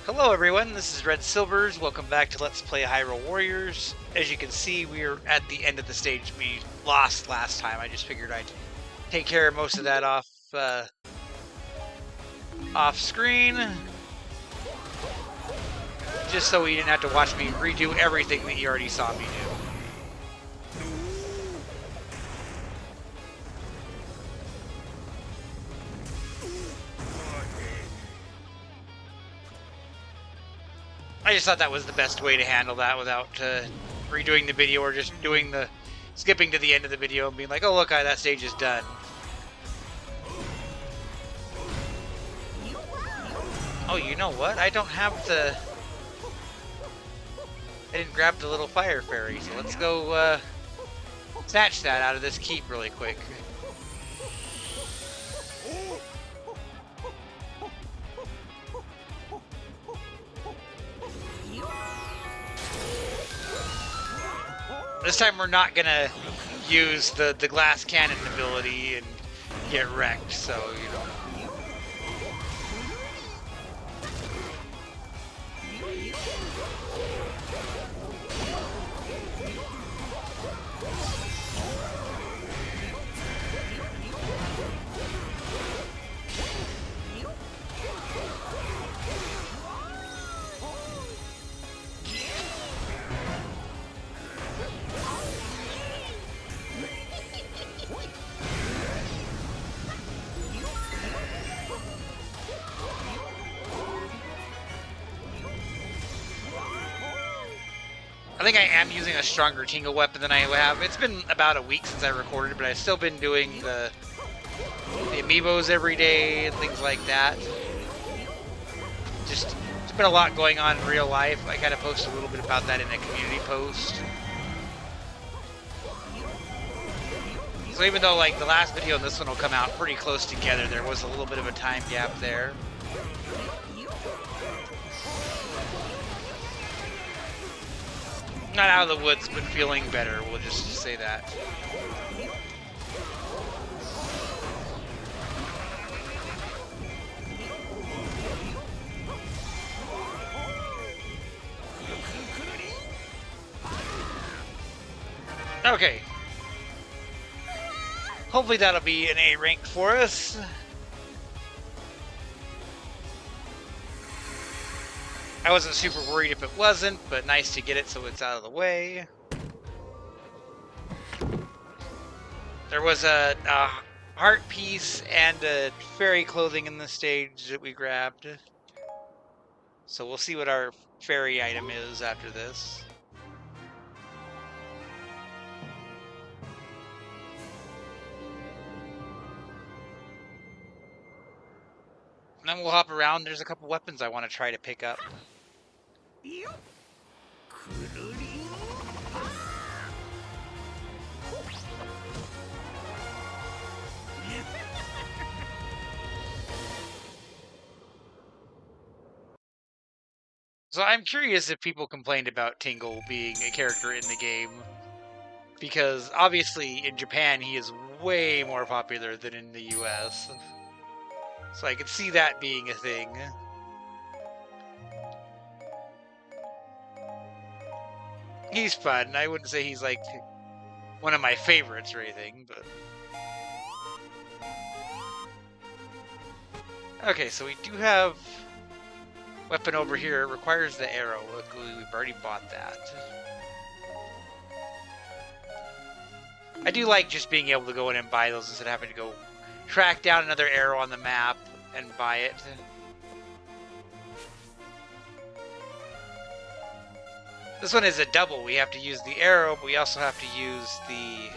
Hello everyone, this is Red Silvers. Welcome back to Let's Play Hyrule Warriors. As you can see, we're at the end of the stage we lost last time. I just figured I'd take care of most of that off screen. Just so you didn't have to watch me redo everything that you already saw me do. I just thought that was the best way to handle that without redoing the video or just doing skipping to the end of the video and being like, oh look, that stage is done. Oh, you know what? I don't have I didn't grab the little fire fairy, so let's go snatch that out of this keep really quick. This time we're not gonna use the glass cannon ability and get wrecked, so, you know. I think I am using a stronger Tingle weapon than I have. It's been about a week since I recorded, but I've still been doing the amiibos every day and things like that. Just, there's been a lot going on in real life. I kind of posted a little bit about that in a community post. So even though like the last video and this one will come out pretty close together, there was a little bit of a time gap there. Not out of the woods, but feeling better. We'll just say that. Okay. Hopefully that'll be an A rank for us. I wasn't super worried if it wasn't, but nice to get it so it's out of the way. There was a heart piece and a fairy clothing in the stage that we grabbed. So we'll see what our fairy item is after this. And then we'll hop around. There's a couple weapons I want to try to pick up. So I'm curious if people complained about Tingle being a character in the game, because obviously in Japan he is way more popular than in the US. So I could see that being a thing. He's fun. I wouldn't say he's like one of my favorites or anything, but... Okay, so we do have weapon over here. It requires the arrow. Look, we've already bought that. I do like just being able to go in and buy those instead of having to go track down another arrow on the map and buy it. This one is a double. We have to use the arrow, but we also have to use the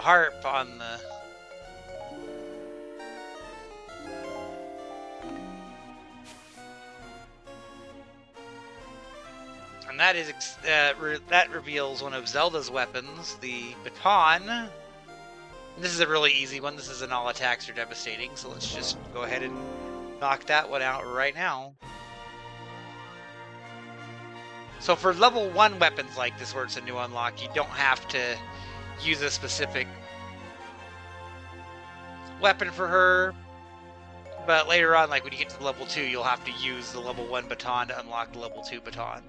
harp on the... And that is that reveals one of Zelda's weapons, the Baton. And this is a really easy one. This is an all attacks are devastating, so let's just go ahead and knock that one out right now. So for level 1 weapons like this where it's a new unlock, you don't have to use a specific weapon for her. But later on, like when you get to level 2, you'll have to use the level 1 baton to unlock the level 2 baton.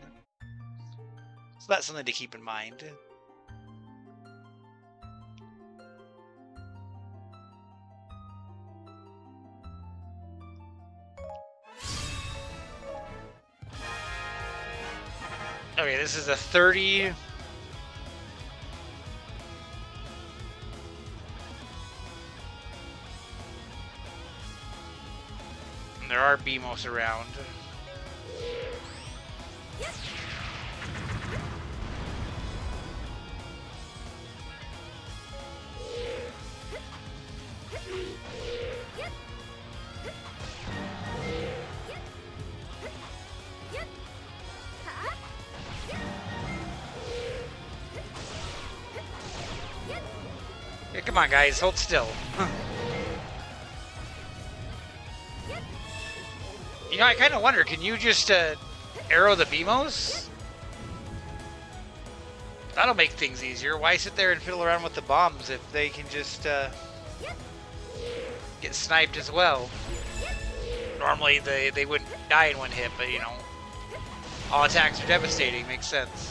So that's something to keep in mind. Okay, this is a 30. And there are BMOs around. Hey, come on, guys, hold still. You know, I kind of wonder, can you just arrow the BMOs? That'll make things easier. Why sit there and fiddle around with the bombs if they can just get sniped as well? Normally they wouldn't die in one hit, but you know, all attacks are devastating. Makes sense.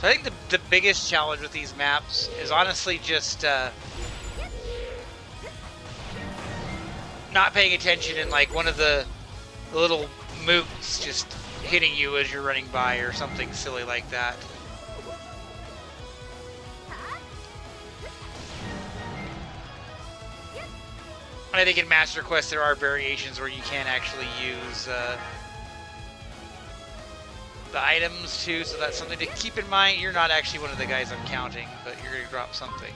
So I think the biggest challenge with these maps is honestly just not paying attention and like one of the little mooks just hitting you as you're running by or something silly like that. I think in Master Quest there are variations where you can actually use the items too, so that's something to keep in mind. You're not actually one of the guys I'm counting, but you're going to drop something.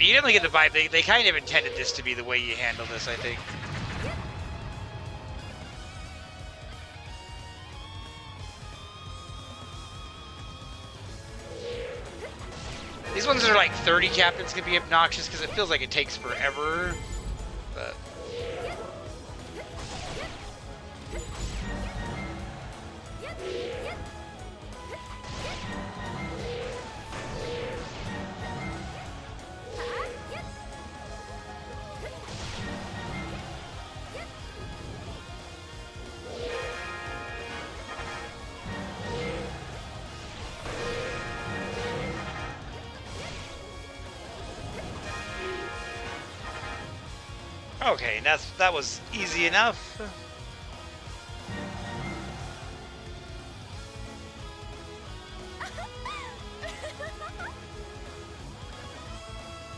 You definitely get the vibe. They kind of intended this to be the way you handle this, I think. These ones that are like 30 captains can be obnoxious because it feels like it takes forever. But okay, that was easy enough.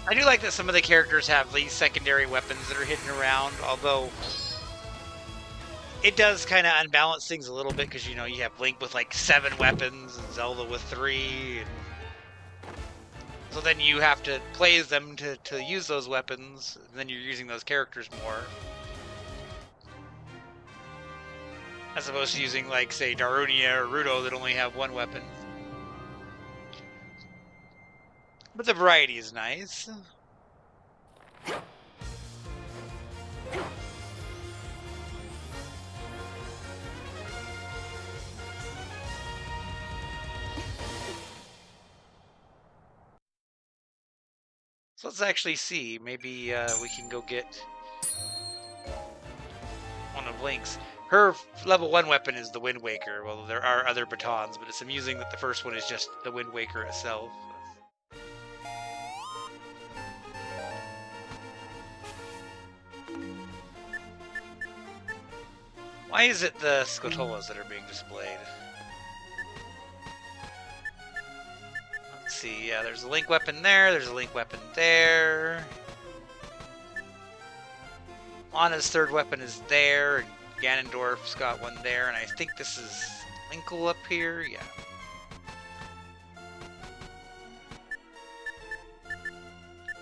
I do like that some of the characters have these secondary weapons that are hidden around, although it does kind of unbalance things a little bit because, you know, you have Link with like 7 weapons and Zelda with 3. And so then you have to play as them to use those weapons, and then you're using those characters more. As opposed to using, like, say, Darunia or Ruto that only have 1 weapon. But the variety is nice. So let's actually see. Maybe we can go get one of Link's. Her level 1 weapon is the Wind Waker. Well, there are other batons, but it's amusing that the first one is just the Wind Waker itself. Why is it the Scotolas that are being displayed? Let's see, yeah, there's a link weapon there, there's a link weapon there. Lana's third weapon is there, and Ganondorf's got one there, and I think this is Linkle up here, yeah.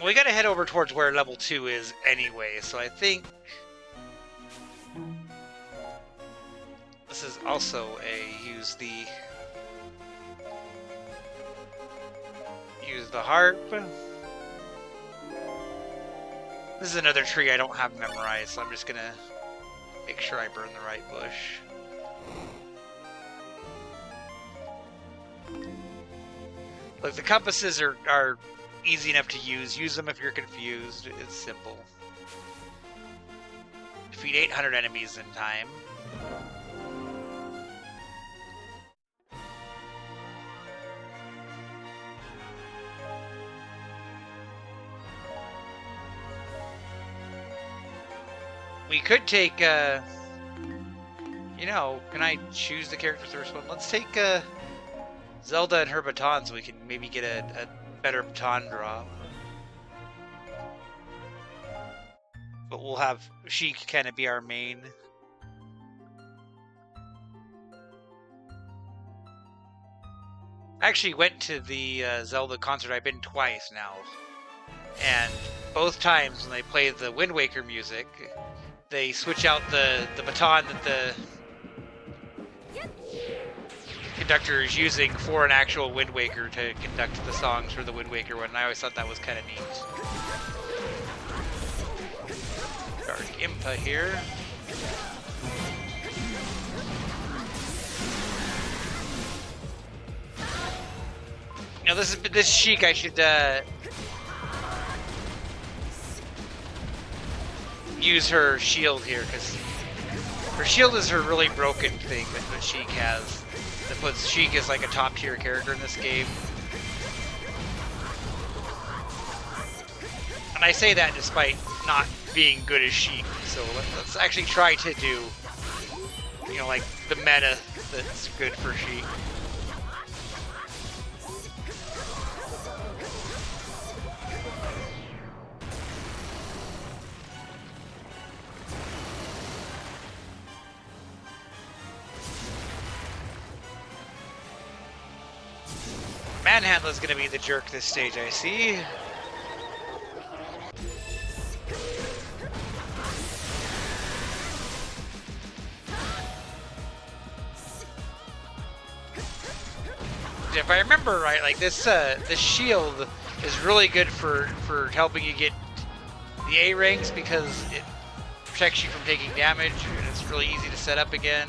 We gotta head over towards where level 2 is anyway, so I think this is also a use the harp. This is another tree I don't have memorized, so I'm just gonna make sure I burn the right bush. Look, the compasses are easy enough to use. Use them if you're confused. It's simple. Defeat 800 enemies in time. We could take, you know, can I choose the character first one? Let's take Zelda and her Baton so we can maybe get a better Baton draw. But we'll have Sheik kind of be our main. I actually went to the Zelda concert. I've been twice now. And both times when they play the Wind Waker music, they switch out the baton that the conductor is using for an actual Wind Waker to conduct the songs for the Wind Waker one, and I always thought that was kind of neat. Dark Impa here. Now this Sheik I should use her shield here, because her shield is her really broken thing that Sheik has. That puts Sheik as like a top tier character in this game. And I say that despite not being good as Sheik, so let's actually try to do, you know, like the meta that's good for Sheik. Manhandla's gonna be the jerk this stage, I see. If I remember right, like this shield is really good for helping you get the A ranks because it protects you from taking damage, and it's really easy to set up again.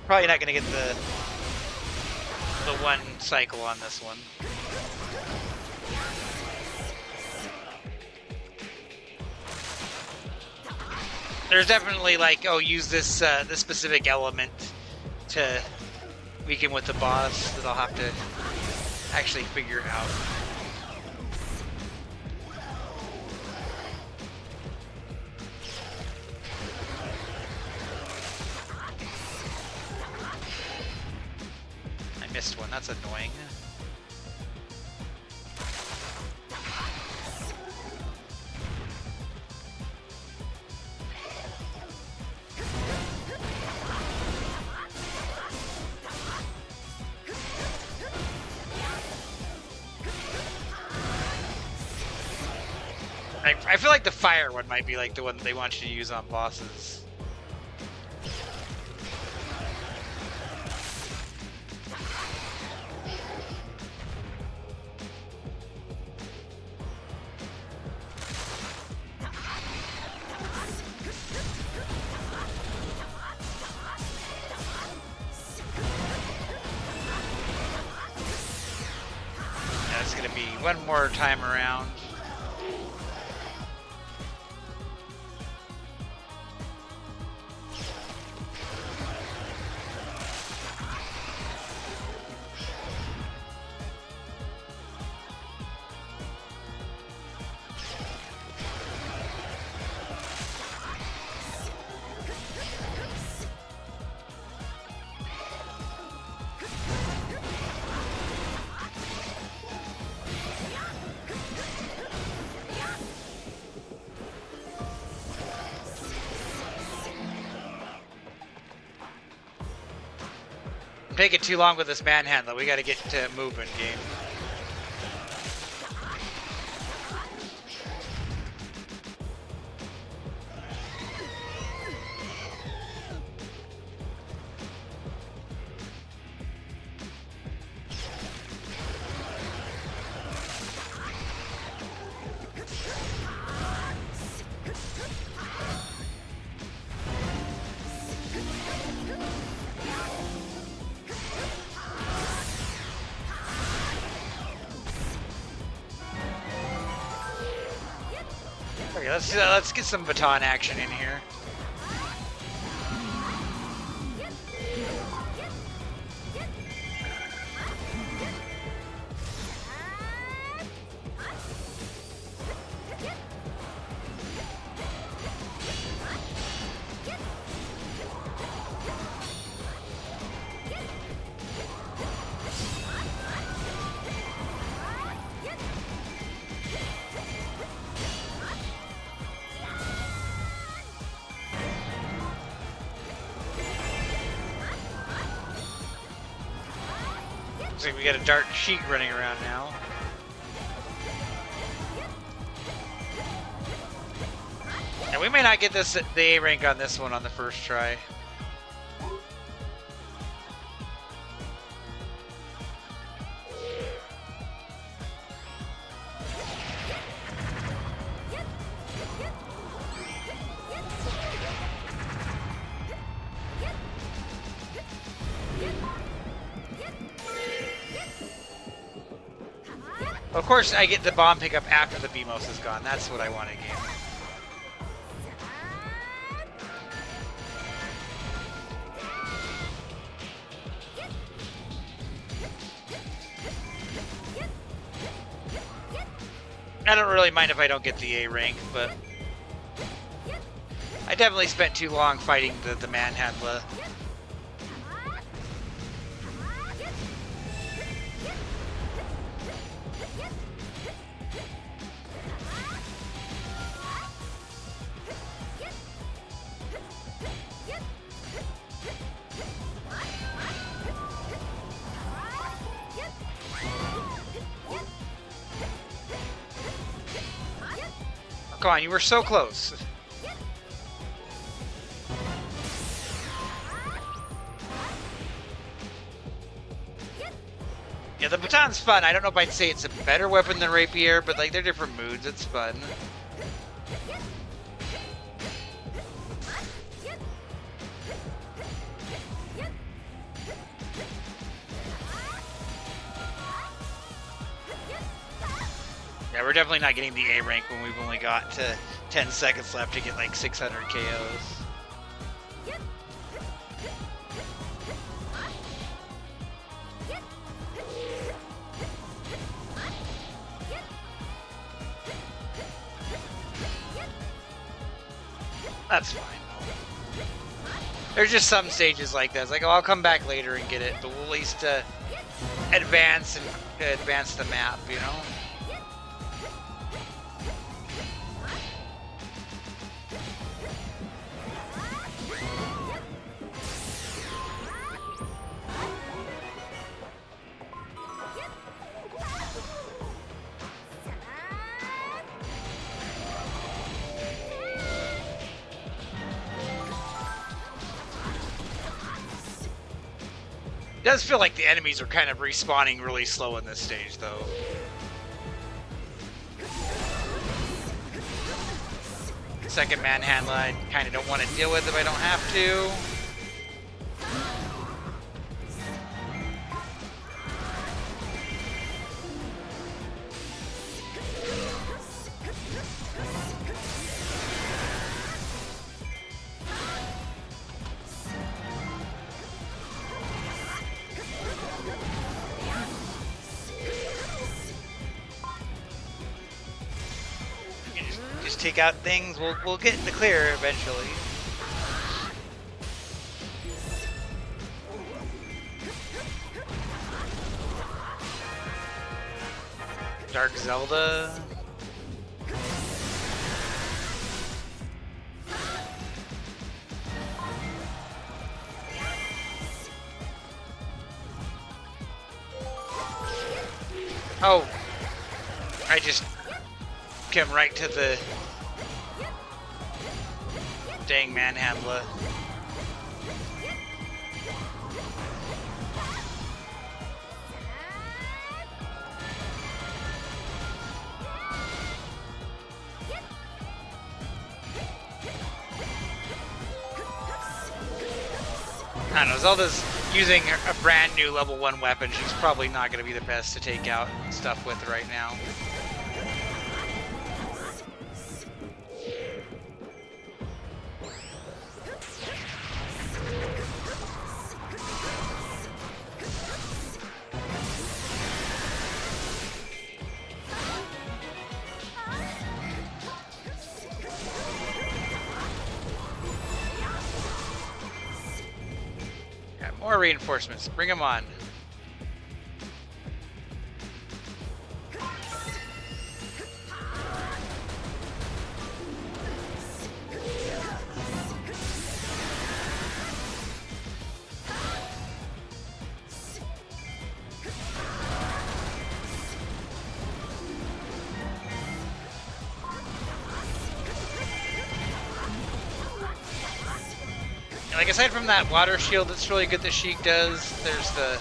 Probably not gonna get the one cycle on this one. There's definitely like, oh, use this this specific element to weaken with the boss that I'll have to actually figure out. Missed one, that's annoying. I feel like the fire one might be like the one they want you to use on bosses. me one more time around. I'm taking too long with this manhandler. We gotta get to moving, game. Okay, let's get some Baton action in here. Looks like we got a Dark Sheik running around now. And we may not get the A rank on this one on the first try. Of course, I get the bomb pickup after the BMOS is gone. That's what I want to game. I don't really mind if I don't get the A rank, but I definitely spent too long fighting the manhandler. Come on, you were so close. Yeah, the Baton's fun. I don't know if I'd say it's a better weapon than Rapier, but like they're different moods. It's fun. Yeah, we're definitely not getting the A rank when we've only got 10 seconds left to get like 600 KOs. That's fine. There's just some stages like that. It's like, oh, I'll come back later and get it, but we'll at least advance the map, you know? It does feel like the enemies are kind of respawning really slow in this stage, though. Second manhandler, I kind of don't want to deal with if I don't have to. take out things. We'll get in the clear eventually. Dark Zelda. Oh, I just came right to the dang manhandler. I don't know, Zelda's using a brand new level 1 weapon. She's probably not going to be the best to take out stuff with right now. More reinforcements. Bring them on. Like, aside from that water shield that's really good that Sheik does, there's the...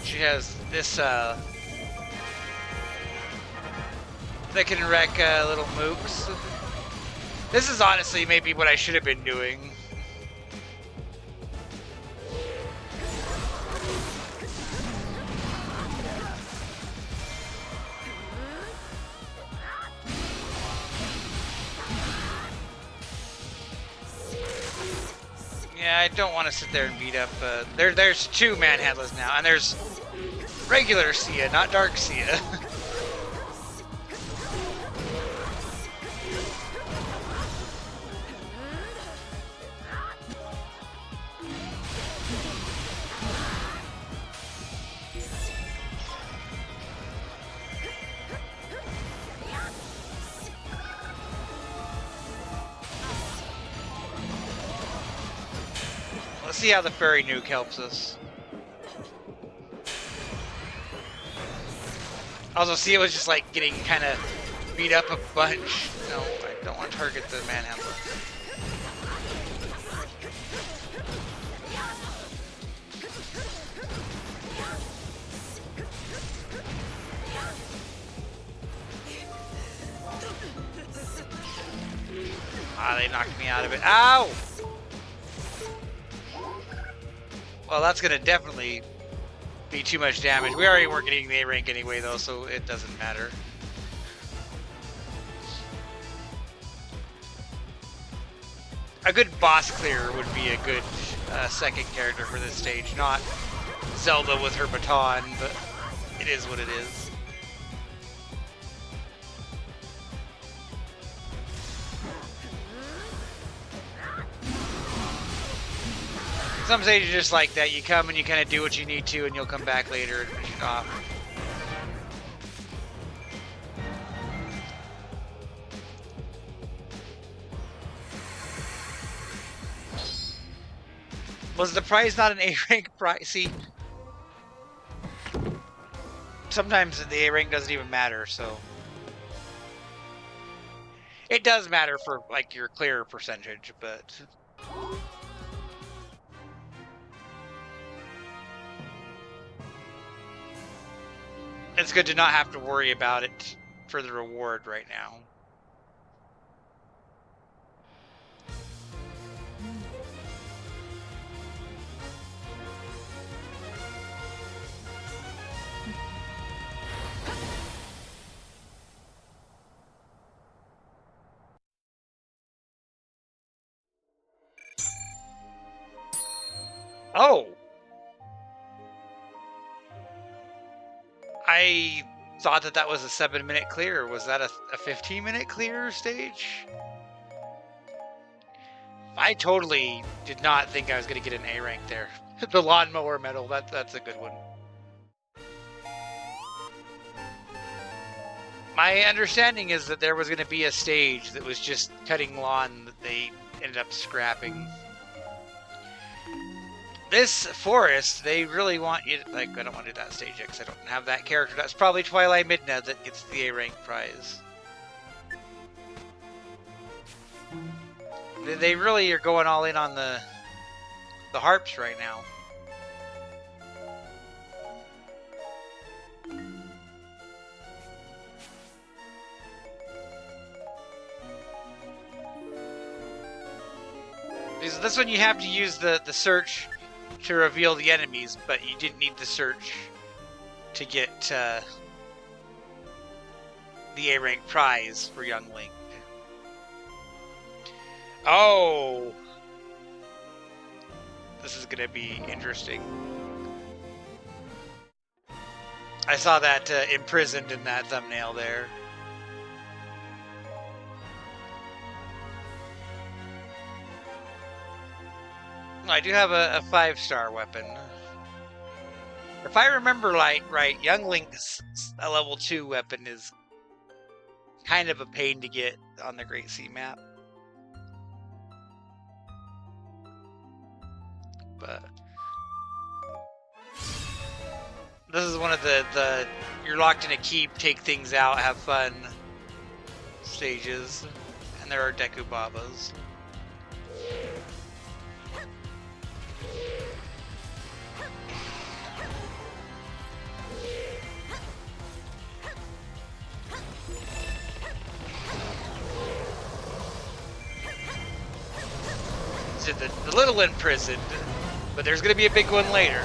She has this, that can wreck little mooks. This is honestly maybe what I should have been doing. Yeah, I don't want to sit there and beat up. There's two manhandlers now, and there's regular Sia, not Dark Sia. Let's see how the fairy nuke helps us. Also, Sia was just like getting kind of beat up a bunch. No, I don't want to target the manhandler. Ah, they knocked me out of it. Ow! Well, that's gonna definitely be too much damage. We already weren't getting the A rank anyway, though, so it doesn't matter. A good boss clear would be a good second character for this stage, not Zelda with her baton, but it is what it is. Some stages are just like that. You come and you kind of do what you need to, and you'll come back later and finish it off. Was the prize not an A rank prize? See, sometimes the A rank doesn't even matter, so it does matter for like your clear percentage, but. It's good to not have to worry about it for the reward right now. Oh! I thought that that was a 7-minute clear. Was that a 15-minute clear stage? I totally did not think I was going to get an A rank there. The lawnmower medal, that's a good one. My understanding is that there was going to be a stage that was just cutting lawn that they ended up scrapping. This forest, they really want you to, like, I don't want to do that stage yet because I don't have that character. That's probably Twilight Midna that gets the A rank prize. They really are going all in on the harps right now. This one you have to use the search to reveal the enemies, but you didn't need the search to get the A rank prize for Young Link. Oh! This is gonna be interesting. I saw that imprisoned in that thumbnail there. I do have a 5-star weapon. If I remember right, Young Link's a level 2 weapon is kind of a pain to get on the Great Sea map. But this is one of the you're locked in a keep, take things out, have fun stages. And there are Deku Babas. So the little imprisoned, but there's gonna be a big one later.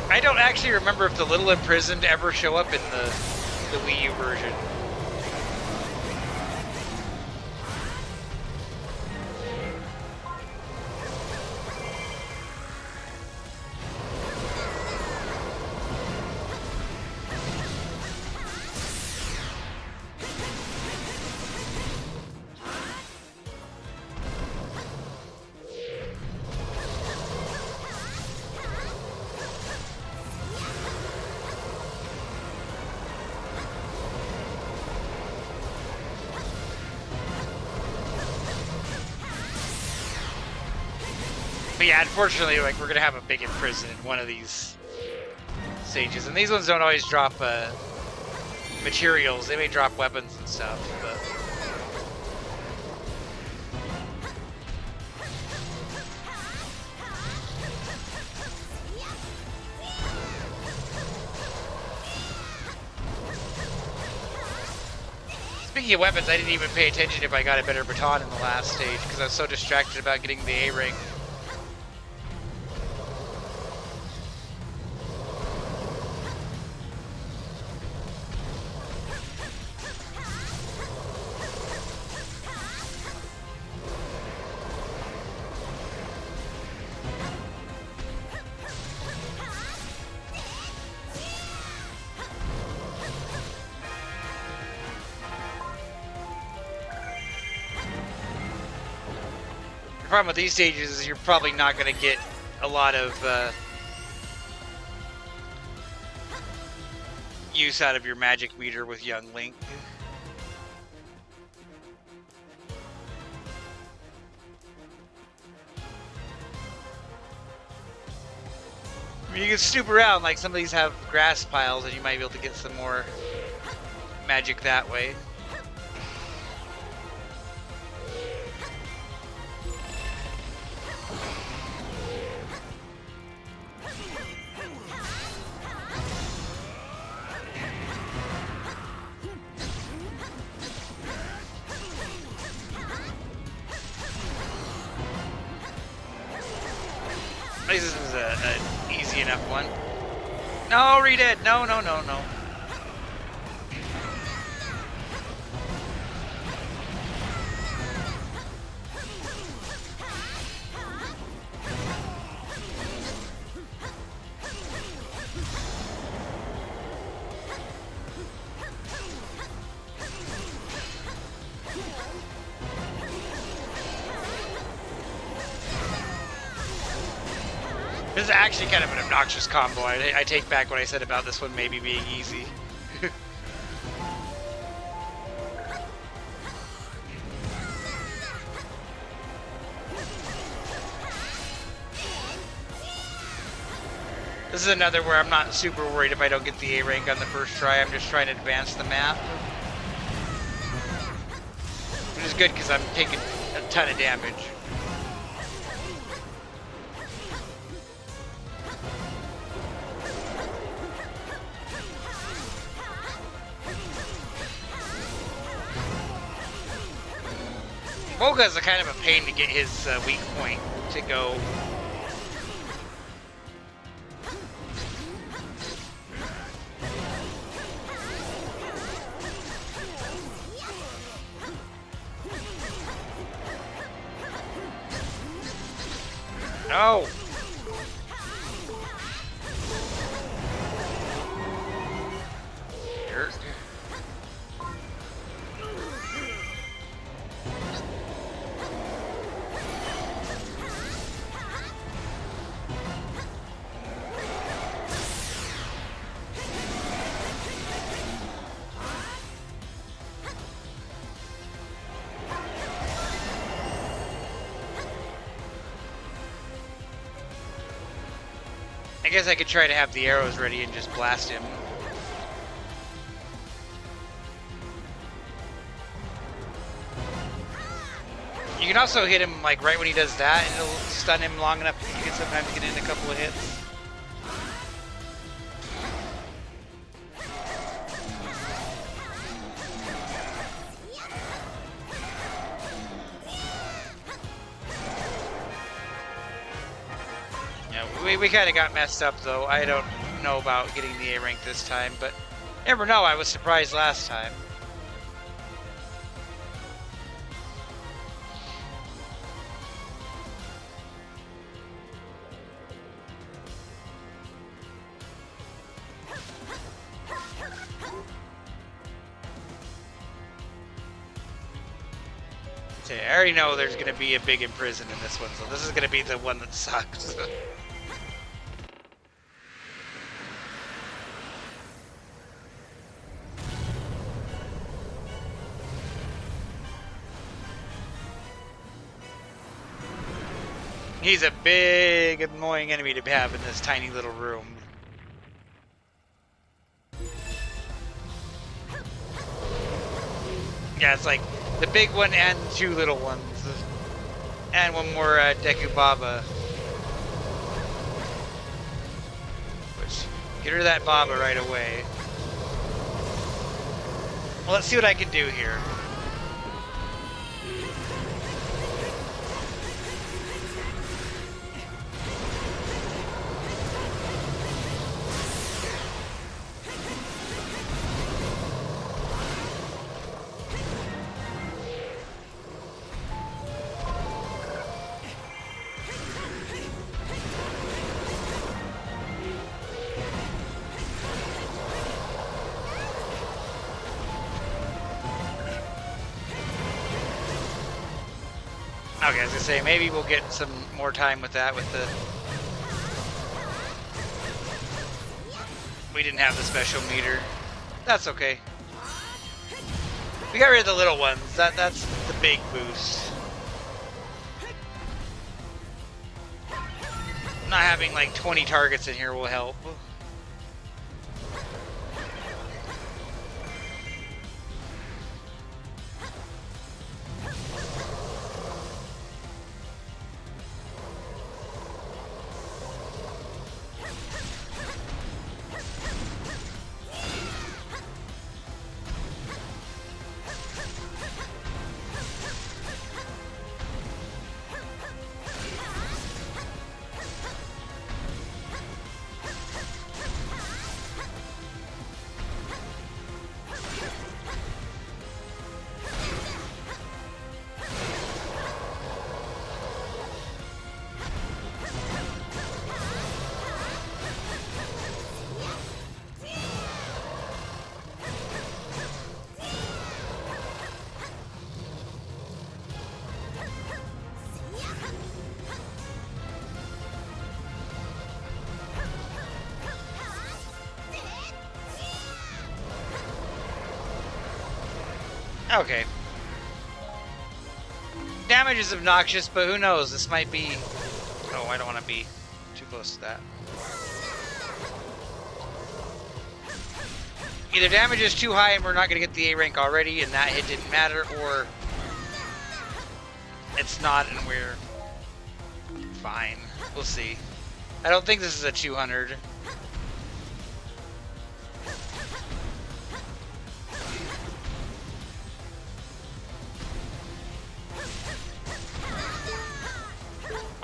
I don't actually remember if the little imprisoned ever show up in the Wii U version. But yeah, unfortunately, like, we're gonna have a big imprison in one of these stages, and these ones don't always drop materials. They may drop weapons and stuff, but speaking of weapons, I didn't even pay attention if I got a better baton in the last stage because I was so distracted about getting the A ring. The problem with these stages is you're probably not going to get a lot of use out of your magic meter with Young Link. I mean, you can snoop around, like some of these have grass piles and you might be able to get some more magic that way. This is an easy enough one. No, Redid! No, no, no, no. This is actually kind of an obnoxious combo. I take back what I said about this one maybe being easy. This is another where I'm not super worried if I don't get the A rank on the first try. I'm just trying to advance the map. Which is good because I'm taking a ton of damage. Moga's a kind of a pain to get his weak point to go. No! Here. I guess I could try to have the arrows ready and just blast him. You can also hit him like right when he does that, and it'll stun him long enough that you can sometimes get in a couple of hits. We kind of got messed up though. I don't know about getting the A rank this time, but never know. I was surprised last time. Okay, I already know there's going to be a big imprison in this one, so this is going to be the one that sucks. He's a big, annoying enemy to have in this tiny little room. Yeah, it's like the big one and two little ones. And one more Deku Baba. Which, get rid of that Baba right away. Well, let's see what I can do here. Okay, I was gonna say, maybe we'll get some more time with that with the... We didn't have the special meter. That's okay. We got rid of the little ones. That's the big boost. Not having like 20 targets in here will help. Okay. Damage is obnoxious, but who knows? This might be... Oh, I don't want to be too close to that. Either damage is too high and we're not going to get the A rank already and that hit didn't matter, or it's not and we're fine. We'll see. I don't think this is a 200.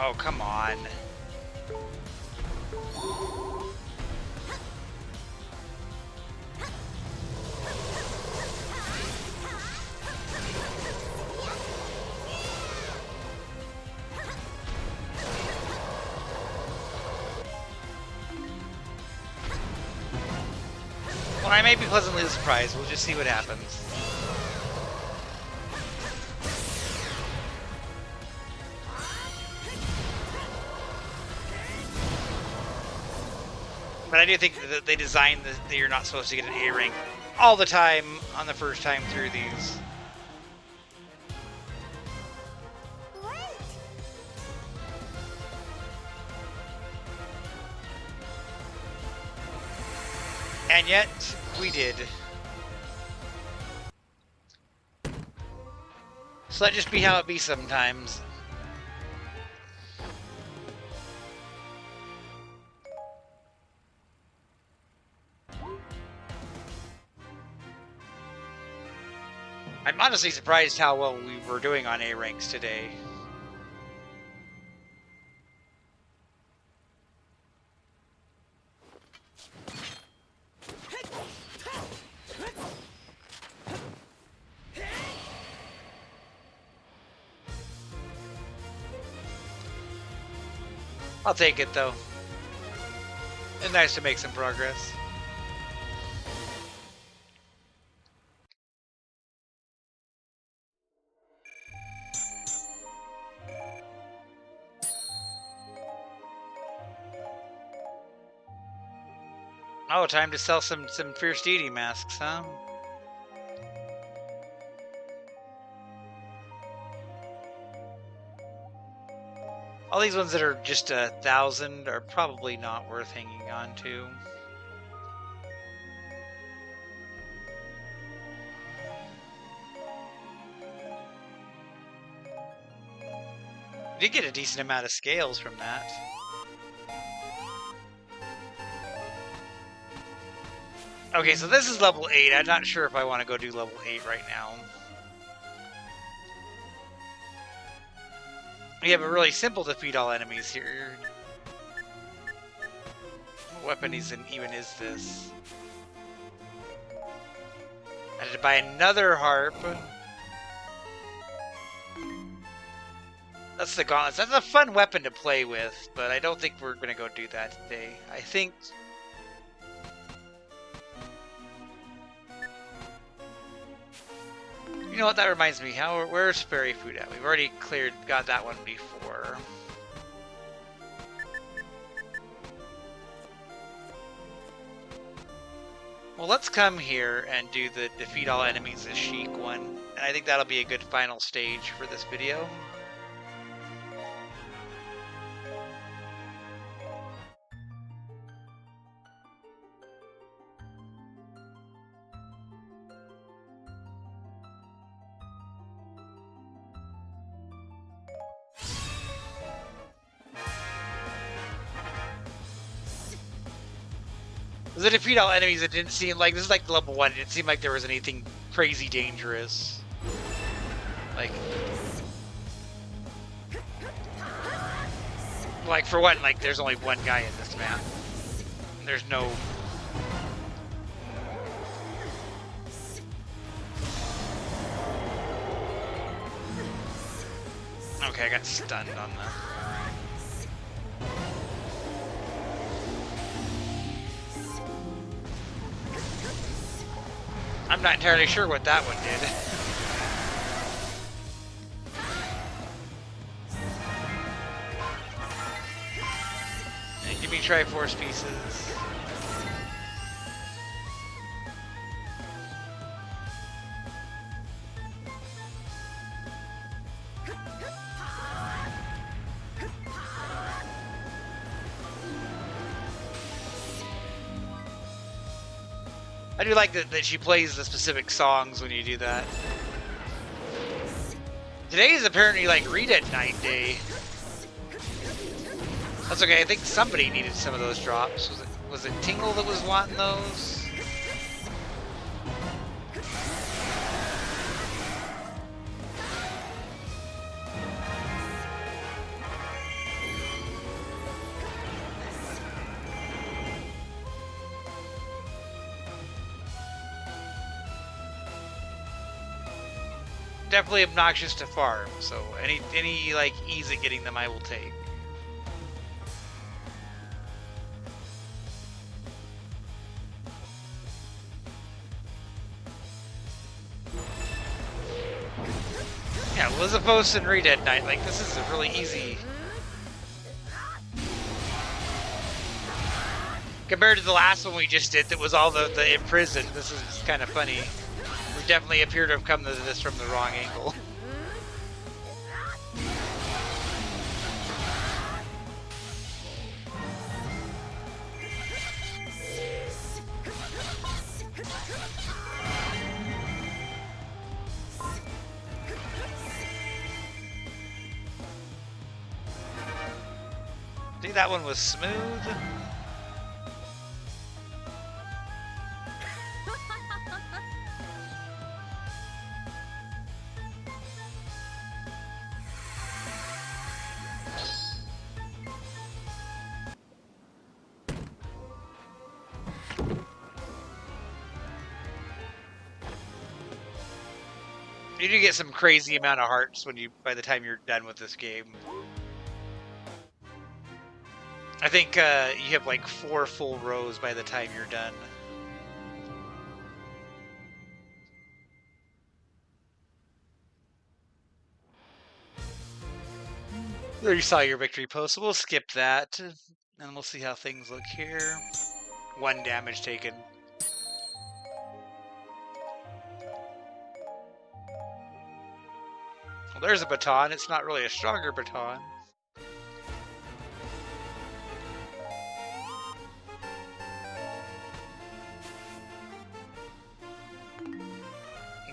Oh, come on. Well, I may be pleasantly surprised. We'll just see what happens. But I do think that they designed that you're not supposed to get an A rank all the time on the first time through these. And yet, we did. So that just be how it be sometimes. I'm honestly surprised how well we were doing on A ranks today. I'll take it though. It's nice to make some progress. Oh, time to sell some Fierce Deity masks, huh? All these ones that are just 1,000 are probably not worth hanging on to. You did get a decent amount of scales from that. Okay, so this is level 8. I'm not sure if I want to go do level 8 right now. We have a really simple defeat all enemies here. What weapon even is this? I had to buy another harp. That's the gauntlets. That's a fun weapon to play with, but I don't think we're going to go do that today. I think... You know what, that reminds me. Where's fairy food at? We've already got that one before. Well, let's come here and do the defeat all enemies as Sheik one. And I think that'll be a good final stage for this video. The defeat all enemies, it didn't seem like, this is like level 1, it didn't seem like there was anything crazy dangerous. Like for one, like there's only one guy in this map. There's no... Okay, I got stunned on the... I'm not entirely sure what that one did. And give me Triforce pieces. I do like that she plays the specific songs when you do that. Today is apparently like Read at Night Day. That's okay. I think somebody needed some of those drops. Was it Tingle that was wanting those? Definitely obnoxious to farm, so any like ease at getting them I will take. Yeah, Lizapos and Read at Night, like this is a really easy compared to the last one we just did that was all the imprisoned. This is kind of funny. We definitely appear to have come to this from the wrong angle. See, that one was smooth. You do get some crazy amount of hearts by the time you're done with this game. I think you have like 4 full rows by the time you're done. There you saw your victory post, so we'll skip that. And we'll see how things look here. 1 damage taken. Well, there's a Baton. It's not really a stronger Baton.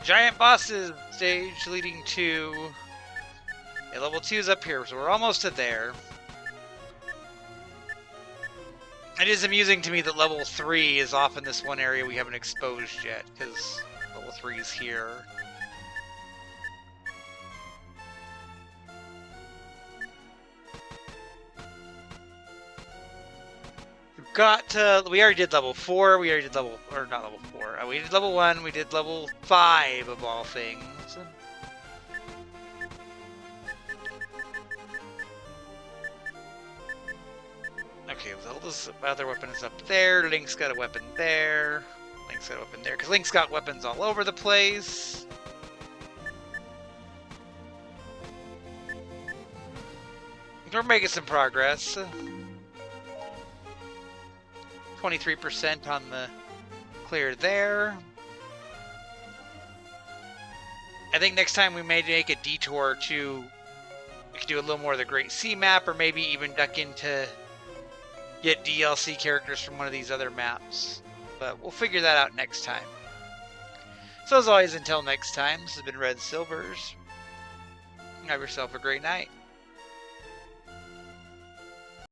Giant bosses stage leading to... Yeah, level 2 is up here, so we're almost to there. It is amusing to me that level 3 is off in this one area we haven't exposed yet, because level 3 is here. We already did level 4, we already did level, or not level 4, we did level 1, we did level 5 of all things. Okay, Zelda's other weapon is up there, Link's got a weapon there, Link's got a weapon there, because Link's got weapons all over the place. We're making some progress. 23% on the clear there. I think next time we may make a detour to... We could do a little more of the Great Sea map, or maybe even duck into... Get DLC characters from one of these other maps. But we'll figure that out next time. So as always, until next time, this has been Red Silvers. Have yourself a great night.